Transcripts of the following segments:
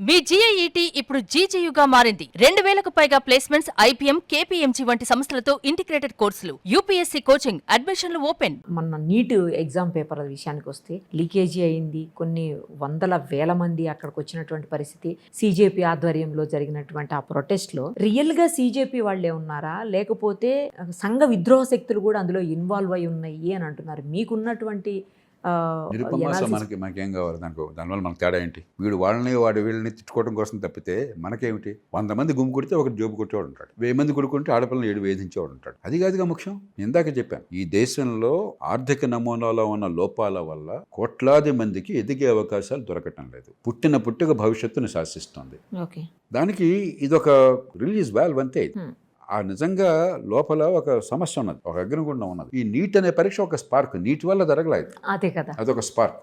మీ GIET ఇప్పుడు GGUగా మారింది. 2000కు పైగా ప్లేస్మెంట్స్, IPM, KPMG వంటి సంస్థలతో ఇంటిగ్రేటెడ్ కోర్సులు. UPSC కోచింగ్, అడ్మిషన్లు ఓపెన్. మన నీట్ ఎగ్జామ్ పేపర్ విషయానికి వస్తే లీకేజీ అయింది. కొన్ని వందల వేల మంది అక్కడికి వచ్చినటువంటి పరిస్థితి. CJP ఆధ్వర్యంలో జరిగినటువంటి ఆ ప్రొటెస్ట్లో రియల్గా CJP వాళ్ళే ఉన్నారా, లేకపోతే సంఘ విద్రోహ శక్తులు కూడా అందులో ఇన్వాల్వ్ అయి ఉన్నాయి అని అంటున్నారు. మీకున్నటువంటి మనకేం కావాలి దానివల్ల మనకు తేడా ఏంటి? వీళ్ళని తిట్టుకోవడం కోసం తప్పితే మనకేమిటి? 100 మంది గుమ్ము కొడితే ఒకటి జోబు కొట్టేవాడు ఉంటాడు, 1000 మంది కొడుకుంటే ఆడపిల్లని 7 వేధించేవాడు ఉంటాడు. అది కాదుగా ముఖ్యం. ఇందాక చెప్పాను, ఈ దేశంలో ఆర్థిక నమూనాలో ఉన్న లోపాల వల్ల కోట్లాది మందికి ఎదిగే అవకాశాలు దొరకటం లేదు. పుట్టుక భవిష్యత్తును శాసిస్తుంది. దానికి ఇదొక రిలీజ్ వాల్వ్ అంతే. ఆ నిజంగా లోపల ఒక సమస్య ఉన్నది, ఒక అగ్నిగుండం ఉన్నది. ఈ నీట్ అనే పరీక్ష ఒక స్పార్క్, నీటి వల్ల జరగలేదు, అదే కదా, అదొక స్పార్క్.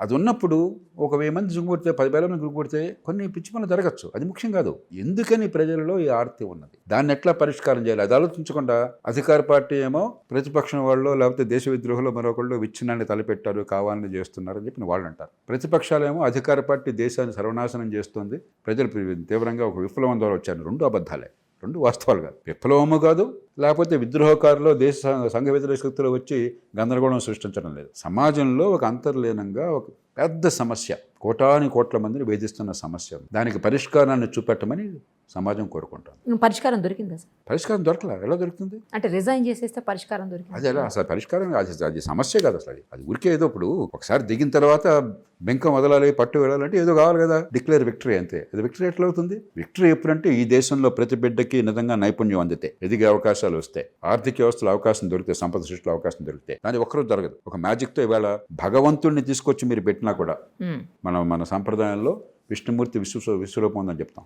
అది ఉన్నప్పుడు ఒక 1000 మంది గుంగుకొడితే 10,000 మంది గుంగుకొడితే కొన్ని పిచ్చి పనులు జరగచ్చు. అది ముఖ్యం కాదు. ఎందుకని ప్రజలలో ఈ ఆర్తి ఉన్నది, దాన్ని ఎట్లా పరిష్కారం చేయాలి అది ఆలోచించకుండా అధికార పార్టీ ఏమో ప్రతిపక్షం వాళ్ళు లేకపోతే దేశ విద్రోహులు మరొకళ్ళు విచ్ఛిన్నాన్ని తలపెట్టారు, కావాలని చేస్తున్నారు అని చెప్పి వాళ్ళు అంటారు. ప్రతిపక్షాలేమో అధికార పార్టీ దేశాన్ని సర్వనాశనం చేస్తుంది, ప్రజలు తీవ్రంగా ఒక విప్లవం ద్వారా వచ్చారు. 2 అబద్ధాలే, 2 వాస్తవాలు కాదు. విప్లవము కాదు, లేకపోతే విద్రోహకారులు దేశ సంఘ వ్యతిరేక శక్తులు వచ్చి గందరగోళం సృష్టించడం లేదు. సమాజంలో ఒక అంతర్లీనంగా ఒక పెద్ద సమస్య, కోట్ల మందిని వేధిస్తున్న సమస్య, దానికి పరిష్కారాన్ని చూపెట్టమని సమాజం కోరుకుంటాం. పరిష్కారం దొరికిందా సార్? పరిష్కారం దొరకలా. ఎలా దొరుకుతుంది? అంటే రిజైన్ చేసేస్తే పరిష్కారం దొరికింది. అది ఎలా అసలు పరిష్కారం? అది సమస్య కాదు అసలు. అది ఊరికే ఏదో ఇప్పుడు ఒకసారి దిగిన తర్వాత బెంకం వదలాలి, పట్టు వెళ్ళాలంటే ఏదో కావాలి కదా, డిక్లేర్ విక్టరీ అంతే. అది విక్టరీ ఎట్లా అవుతుంది? విక్టరీ ఎప్పుడంటే ఈ దేశంలో ప్రతి బిడ్డకి నిజంగా నైపుణ్యం అందితే, ఎదిగే అవకాశాలు వస్తాయి, ఆర్థిక వ్యవస్థలో అవకాశం దొరికితే, సంపద సృష్టిలో అవకాశం దొరికితే, దాని ఒక్కరోజు జరగదు. ఒక మ్యాజిక్తో ఇవాళ భగవంతుడిని తీసుకొచ్చి మీరు పెట్టినా కూడా మన సంప్రదాయంలో విష్ణుమూర్తి విశ్వరూపం ఉందని చెప్తాం.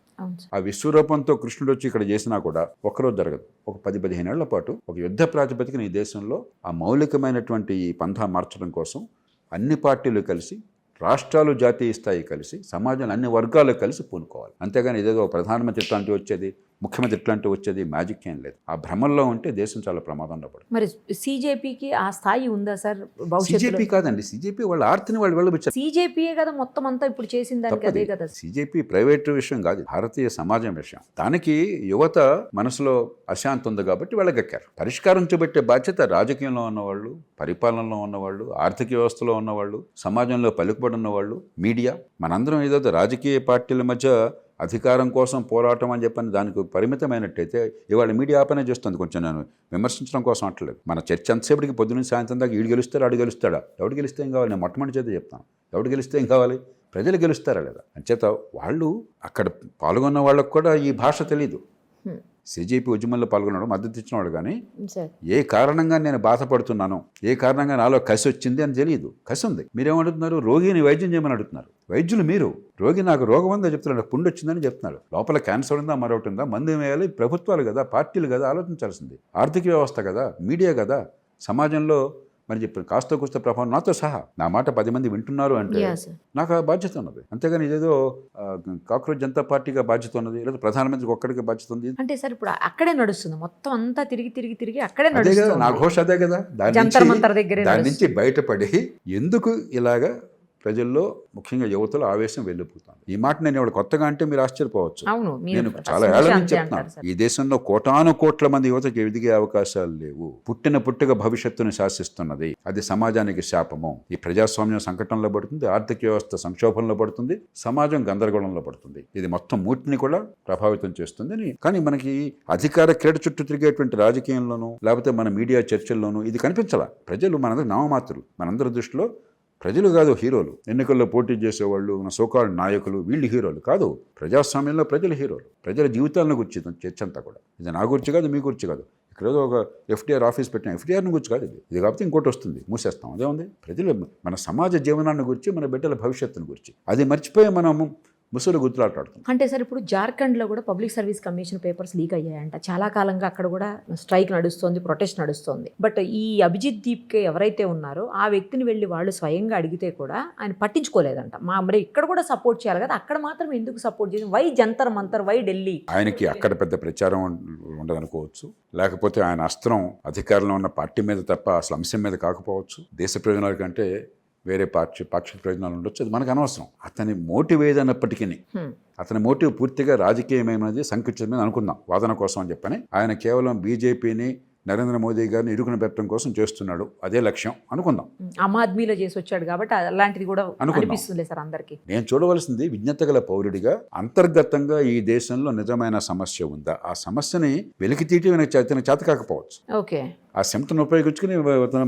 ఆ విశ్వరూపంతో కృష్ణుడు వచ్చి ఇక్కడ చేసినా కూడా ఒక్కరోజు జరగదు. ఒక 10-15 ఏళ్ల పాటు ఒక యుద్ధ ప్రాతిపదికన ఈ దేశంలో ఆ మౌలికమైనటువంటి ఈ పంథా మార్చడం కోసం అన్ని పార్టీలు కలిసి, రాష్ట్రాలు జాతీయ స్థాయి కలిసి, సమాజంలో అన్ని వర్గాలు కలిసి పూనుకోవాలి. అంతేగాని ఇదేదో ప్రధానమంత్రి ఇట్లాంటివి వచ్చేది, ముఖ్యమంత్రి ఇట్లాంటివి వచ్చేది మ్యాజిక్ ఏం లేదు. ఆ భ్రమంలో ఉంటే దేశం చాలా ప్రమాదంలో పడుతుంది. మరి CJPకి ఆ స్థాయి ఉందా సార్? CJP కాదండి, CJP వాళ్ళ ఆర్తిని వాళ్ళు వెళ్ళబుచ్చారు. CJPయే కదా మొత్తం అంతా ఇప్పుడు చేసిన దానికి, అదే కదా. CJP ప్రైవేట్ విషయం కాదు, భారతీయ సమాజం విషయం. దానికి యువత మనసులో అశాంతి ఉంది కాబట్టి వెళ్ళగక్కారు. పరిష్కారం చూపెట్టే బాధ్యత రాజకీయంలో ఉన్నవాళ్ళు, పరిపాలనలో ఉన్నవాళ్ళు, ఆర్థిక వ్యవస్థలో ఉన్నవాళ్ళు, సమాజంలో పలుకుబడి ఉన్నవాళ్ళు, మీడియా. మనందరం ఏదో రాజకీయ పార్టీల మధ్య అధికారం కోసం పోరాటం అని చెప్పని దానికి పరిమితమైనట్టయితే ఇవాళ మీడియా పనే చేస్తుంది. కొంచెం నేను విమర్శించడం కోసం అంటలేదు. మన చర్చ అంతసేపటికి పొద్దున్న సాయంత్రం దాకా ఈడు గెలుస్తాడు, ఆడు గెలుస్తాడా? ఎవడు గెలిస్తే ఏం కావాలి? నేను మొట్టమొదటి చేత చెప్తాను, ఎవడు గెలిస్తే ఏం కావాలి? ప్రజలు గెలుస్తారా లేదా? అంచేత వాళ్ళు అక్కడ పాల్గొన్న వాళ్ళకు కూడా ఈ భాష తెలీదు. CJP ఉద్యమంలో పాల్గొన్నాడు, మద్దతు ఇచ్చినవాడు, కానీ ఏ కారణంగా నేను బాధపడుతున్నాను, ఏ కారణంగా నాలో కసి వచ్చింది అని తెలియదు. కసి ఉంది. మీరేమడుతున్నారు? రోగిని వైద్యం చేయమని అడుగుతున్నారు. వైద్యులు మీరు, రోగి నాకు రోగం ఉందని చెప్తున్నాడు, పుండు వచ్చిందని చెప్తున్నాడు, లోపల క్యాన్సర్ ఉందా మరొకటి ఉందా, మందు వేయాలి. ప్రభుత్వాలు కదా, పార్టీలు కదా ఆలోచించాల్సింది, ఆర్థిక వ్యవస్థ కదా, మీడియా కదా, సమాజంలో మరి చెప్పారు కాస్త కూస్త ప్రభావం నాతో సహా. నా మాట 10 మంది వింటున్నారు అంటే నాకు ఆ బాధ్యత ఉన్నది. అంతేగాని ఇదేదో కాక్రోచ్ జనతా పార్టీగా బాధ్యత ఉన్నది, లేదా ప్రధానమంత్రికి ఒక్కడికి బాధ్యత ఉంది అంటే సార్ ఇప్పుడు అక్కడే నడుస్తుంది మొత్తం అంతా, తిరిగి అక్కడే నడుస్తుంది. నా ఘోష అదే కదా. దాని నుంచి బయటపడి ఎందుకు ఇలాగా ప్రజల్లో ముఖ్యంగా యువతలో ఆవేశం వెళ్ళిపోతాను. ఈ మాట నేను ఎవరు కొత్తగా అంటే మీరు ఆశ్చర్యపోవచ్చు. నేను చాలా ఏళ్ల నుంచి చెప్తున్నాను, ఈ దేశంలో కోట్ల మంది యువతకి ఎదిగే అవకాశాలు లేవు. పుట్టుక భవిష్యత్తును శాసిస్తున్నది, అది సమాజానికి శాపము. ఈ ప్రజాస్వామ్యం సంకటంలో పడుతుంది, ఆర్థిక వ్యవస్థ సంక్షోభంలో పడుతుంది, సమాజం గందరగోళంలో పడుతుంది. ఇది మొత్తం మూర్తిని కూడా ప్రభావితం చేస్తుంది. కానీ మనకి అధికార క్రీడ చుట్టూ తిరిగేటువంటి రాజకీయంలోనూ లేకపోతే మన మీడియా చర్చల్లోనూ ఇది కనిపించాల. ప్రజలు మనందరూ నామమాత్రులు, మనందరి దృష్టిలో ప్రజలు కాదు హీరోలు. ఎన్నికల్లో పోటీ చేసేవాళ్ళు, మన సోకాల్డ్ నాయకులు, వీళ్ళు హీరోలు కాదు. ప్రజాస్వామ్యంలో ప్రజలు హీరోలు. ప్రజల జీవితాలను గురించి చర్చ అంతా కూడా ఇది నా గురించి కాదు, మీ గురించి కాదు. ఇక్కడ ఏదో ఒక FDR ఆఫీస్ పెట్టిన FDRని గురించి కాదు, ఇది కాబట్టి ఇంకోటి వస్తుంది, మూసేస్తాం. అదే ఉంది. ప్రజలు మన సమాజ జీవనాన్ని గురించి, మన బిడ్డల భవిష్యత్తును గురించి అది మర్చిపోయి మనము ముసలు గుర్తులాటాడుతుంది. అంటే సార్ ఇప్పుడు జార్ఖండ్లో కూడా public service commission papers leak అయ్యాయంట. చాలా కాలంగా అక్కడ కూడా స్ట్రైక్ నడుస్తోంది, ప్రొటెస్ట్ నడుస్తోంది. బట్ ఈ అభిజిత్ దీప్కే ఎవరైతే ఉన్నారో ఆ వ్యక్తిని వెళ్ళి వాళ్ళు స్వయంగా అడిగితే కూడా ఆయన పట్టించుకోలేదంట. మరి ఇక్కడ కూడా సపోర్ట్ చేయాలి కదా, అక్కడ మాత్రం ఎందుకు సపోర్ట్ చేసి? Why Jantar Mantar, why Delhi? ఆయనకి అక్కడ పెద్ద ప్రచారం ఉండదనుకోవచ్చు, లేకపోతే ఆయన అస్త్రం అధికారంలో ఉన్న పార్టీ మీద తప్ప అసలు అంశం మీద కాకపోవచ్చు. దేశ ప్రయోజనాల కంటే వేరే పాక్షిక ప్రయోజనాలు ఉండొచ్చు, అది మనకు అనవసరం. అతని మోటివ్ ఏదన్నప్పటికీ అతని మోటివ్ పూర్తిగా రాజకీయమైనది సంకుచితమైన అనుకుందాం వాదన కోసం అని చెప్పని ఆయన కేవలం బీజేపీని నరేంద్ర మోదీ గారిని ఇరుకున పెట్టడం కోసం చేస్తున్నాడు, అదే లక్ష్యం అనుకుందాం. ఆమ్ ఆద్మీలో చేసి వచ్చాడు కాబట్టి అలాంటిది కూడా అనిపిస్తుంది సార్ అందరికీ. నేను చూడవలసింది విజ్ఞత గల పౌరుడిగా అంతర్గతంగా ఈ దేశంలో నిజమైన సమస్య ఉందా, ఆ సమస్యని వెలికి తీయటం చేత కాకపోవచ్చు. ఓకే, ఆ సిమ్టను ఉపయోగించుకుని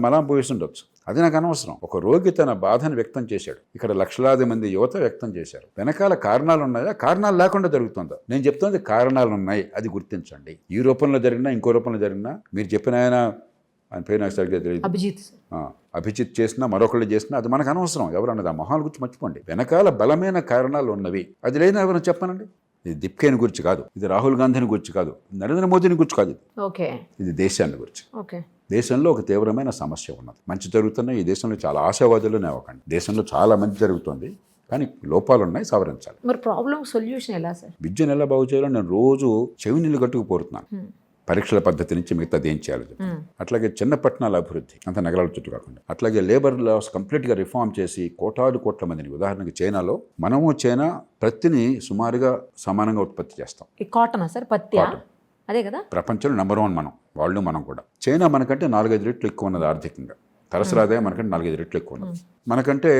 మలాం పోయిస్తుండొచ్చు. అది నాకు అనవసరం. ఒక రోగి తన బాధను వ్యక్తం చేశాడు, ఇక్కడ లక్షలాది మంది యువత వ్యక్తం చేశారు. వెనకాల కారణాలు ఉన్నాయా, కారణాలు లేకుండా జరుగుతుందా? నేను చెప్తుంది కారణాలు ఉన్నాయి, అది గుర్తించండి. ఈ రూపంలో జరిగినా ఇంకో రూపంలో జరిగినా, మీరు చెప్పిన ఆయన పేరు నాకు సరిగ్గా తెలియదు, అభిజిత్ చేసినా మరొకళ్ళు చేసినా అది మనకు అనవసరం. ఎవరన్నది ఆ మొహాల గురించి మర్చిపోండి. వెనకాల బలమైన కారణాలు ఉన్నవి, అది లేని ఎవరైనా చెప్పనండి. ఇది దిప్కేని గురించి కాదు, ఇది రాహుల్ గాంధీని గురించి కాదు, నరేంద్ర మోదీని గురించి కాదు, ఇది దేశాన్ని గురించి. దేశంలో ఒక తీవ్రమైన సమస్య ఉన్నది. మంచి జరుగుతున్నాయి ఈ దేశంలో, చాలా ఆశావాదులు అవ్వకండి. దేశంలో చాలా మంచి జరుగుతుంది, కానీ లోపాలు ఉన్నాయి, సవరించాలి. మరి ప్రాబ్లం సొల్యూషన్ ఎలా సార్? విద్యను ఎలా బాగు చేయాలో నేను రోజు చెవి నీళ్ళు కట్టుకుపోతున్నాను. పరీక్షల పద్ధతి నుంచి మిగతాది ఏం చేయాలి. అట్లాగే చిన్న పట్టణాల అభివృద్ధి, అంత నగరాల చుట్టూ కాకుండా. అట్లాగే లేబర్ లాస్ కంప్లీట్గా రిఫార్మ్ చేసి కోట్ల మందిని, ఉదాహరణకి చైనాలో మనము చైనా పత్తిని సుమారుగా సమానంగా ఉత్పత్తి చేస్తాం. ఈ కాటనా సార్? పత్తి అదే కదా ప్రపంచంలో నెంబర్ 1 మనం కూడా. చైనా మనకంటే 4-5 రెట్లు ఎక్కువ ఉన్నది ఆర్థికంగా. తలసరి ఆదాయం మనకంటే 4-5 రెట్లు ఎక్కువ ఉన్నది. మనకంటే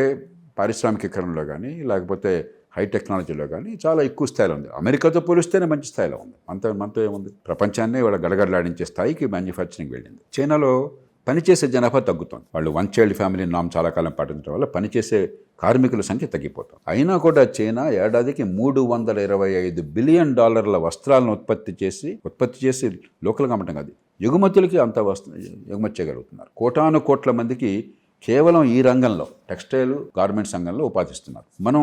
పారిశ్రామికీకరణలో కానీ లేకపోతే హై టెక్నాలజీలో కానీ చాలా ఎక్కువ స్థాయిలో ఉంది. అమెరికాతో పోలిస్తేనే మంచి స్థాయిలో ఉంది. మనతో ఏముంది, ప్రపంచాన్ని వాళ్ళ గడగడలాడించే స్థాయికి మ్యానుఫ్యాక్చరింగ్ వెళ్ళింది. చైనాలో పనిచేసే జనాభా తగ్గుతుంది. వాళ్ళు 1 చైల్డ్ ఫ్యామిలీ నామ్ చాలా కాలం పాటించడం వల్ల పనిచేసే కార్మికుల సంఖ్య తగ్గిపోతుంది. అయినా కూడా చైనా ఏడాదికి $325 బిలియన్ వస్త్రాలను ఉత్పత్తి చేసి లోకల్గా అమ్మటం కాదు, ఎగుమతులకి అంత ఎగుమతి చేయగలుగుతున్నారు. కోట్ల మందికి కేవలం ఈ రంగంలో, టెక్స్టైల్ గార్మెంట్స్ రంగంలో ఉపాధిస్తున్నారు. మనం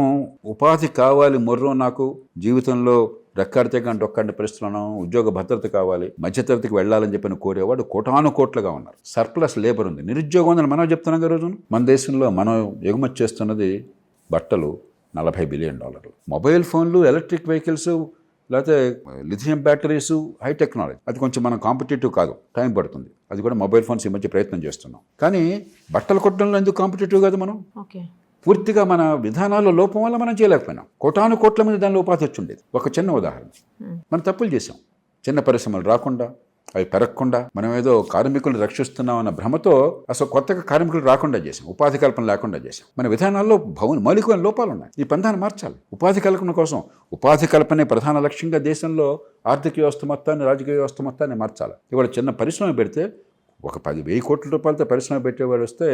ఉపాధి కావాలి, నాకు జీవితంలో రెక్కాడితే కానీ ఒక్కడి పరిస్థితులను ఉద్యోగ భద్రత కావాలి, మధ్యతరగతికి వెళ్ళాలని చెప్పిన కోరేవాడు కోట్లుగా ఉన్నారు. సర్ప్లస్ లేబర్ ఉంది, నిరుద్యోగం ఉందని మనం చెప్తున్నాం కదా రోజున. మన దేశంలో మనం ఎగుమతి చేస్తున్నది బట్టలు $40 బిలియన్. మొబైల్ ఫోన్లు, ఎలక్ట్రిక్ వెహికల్స్, లేకపోతే లిథియం బ్యాటరీస్, హై టెక్నాలజీ, అది కొంచెం మనం కాంపిటేటివ్ కాదు, టైం పడుతుంది. అది కూడా మొబైల్ ఫోన్స్ ఈ మధ్య ప్రయత్నం చేస్తున్నాం. కానీ బట్టలు కొట్టడంలో ఎందుకు కాంపిటేటివ్ కాదు? మనం పూర్తిగా మన విధానాల్లో లోపం వల్ల మనం చేయలేకపోయినాం. కోట్ల మంది దానిలో ఉపాధి వచ్చి ఉండేది. ఒక చిన్న ఉదాహరణ, మనం తప్పులు చేసాం. చిన్న పరిశ్రమలు రాకుండా, అవి పెరగకుండా, మనం ఏదో కార్మికులను రక్షిస్తున్నాం అన్న భ్రమతో అసలు కొత్తగా కార్మికులు రాకుండా చేసాం, ఉపాధి కల్పన లేకుండా చేసాం. మన విధానాల్లో మౌలికమైన లోపాలు ఉన్నాయి. ఈ పంథాన్ని మార్చాలి. ఉపాధి కల్పన కోసం, ఉపాధి కల్పనే ప్రధాన లక్ష్యంగా దేశంలో ఆర్థిక వ్యవస్థ మొత్తాన్ని, రాజకీయ వ్యవస్థ మొత్తాన్ని మార్చాలి. ఇవాళ చిన్న పరిశ్రమ పెడితే ఒక 10,000 కోట్ల రూపాయలతో పరిశ్రమ పెట్టేవాడు వస్తే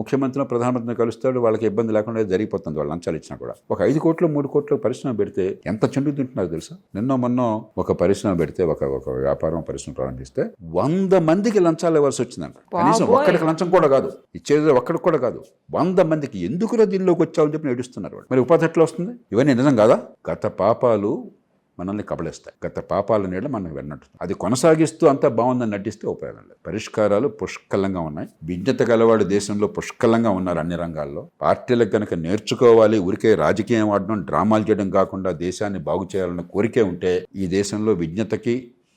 ముఖ్యమంత్రిని, ప్రధానమంత్రిని కలుస్తాడు, వాళ్ళకి ఇబ్బంది లేకుండా జరిగిపోతుంది. వాళ్ళు లంచాలు ఇచ్చినా కూడా. ఒక 5 కోట్లు 3 కోట్ల పరిశ్రమ పెడితే ఎంత చెండు తింటున్నారు తెలుసా? మొన్న ఒక పరిశ్రమ పెడితే, ఒక వ్యాపారం పరిశ్రమ ప్రారంభిస్తే 100 మందికి లంచాలు ఇవ్వాల్సి వచ్చిందంట. కనీసం ఒక్కడికి లంచం కూడా కాదు, ఇచ్చేది ఒక్కడికి కూడా కాదు, 100 మందికి. ఎందుకురా దీనిలోకి వచ్చావని చెప్పి ఏడుస్తున్నారు వాళ్ళు. మరి ఉపాధి ఎట్లా వస్తుంది? ఇవన్నీ నిజం కాదా? గత పాపాలు మనల్ని కబళిస్తాయి. గత పాపాల నీళ్ళ మనం వెన్నట్టు అది కొనసాగిస్తూ అంతా బాగుందని నటిస్తే ఉపయోగం లేదు. పరిష్కారాలు పుష్కలంగా ఉన్నాయి. విజ్ఞత గలవాడు దేశంలో పుష్కలంగా ఉన్నారు అన్ని రంగాల్లో. పార్టీలకు కనుక నేర్చుకోవాలి, ఊరికే రాజకీయం ఆడడం, డ్రామాలు చేయడం కాకుండా దేశాన్ని బాగు చేయాలన్న కోరికే ఉంటే ఈ దేశంలో విజ్ఞతకి,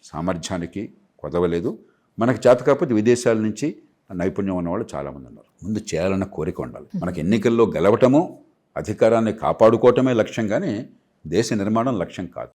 సామర్థ్యానికి కొదవలేదు. మనకు చేత కాకపోతే విదేశాల నుంచి నైపుణ్యం ఉన్నవాళ్ళు చాలామంది ఉన్నారు. ముందు చేయాలన్న కోరిక ఉండాలి. మనకి ఎన్నికల్లో గెలవటము, అధికారాన్ని కాపాడుకోవటమే లక్ష్యం, కానీ దేశ నిర్మాణం లక్ష్యం కాదు.